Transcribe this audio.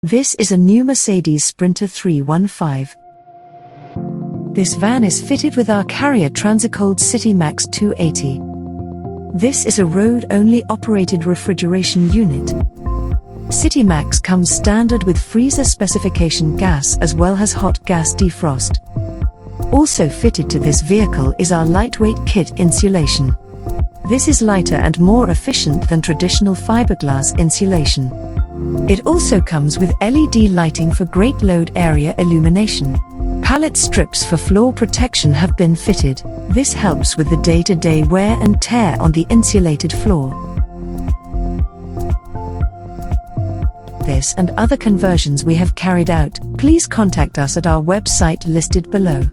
This is a new Mercedes Sprinter 315. This van is fitted with our Carrier Transicold Citimax 280. This is a road-only operated refrigeration unit. Citimax comes standard with freezer specification gas as well as hot gas defrost. Also fitted to this vehicle is our lightweight kit insulation. This is lighter and more efficient than traditional fiberglass insulation. It also comes with LED lighting for great load area illumination. Pallet strips for floor protection have been fitted. This helps with the day-to-day wear and tear on the insulated floor. This and other conversions we have carried out, please contact us at our website listed below.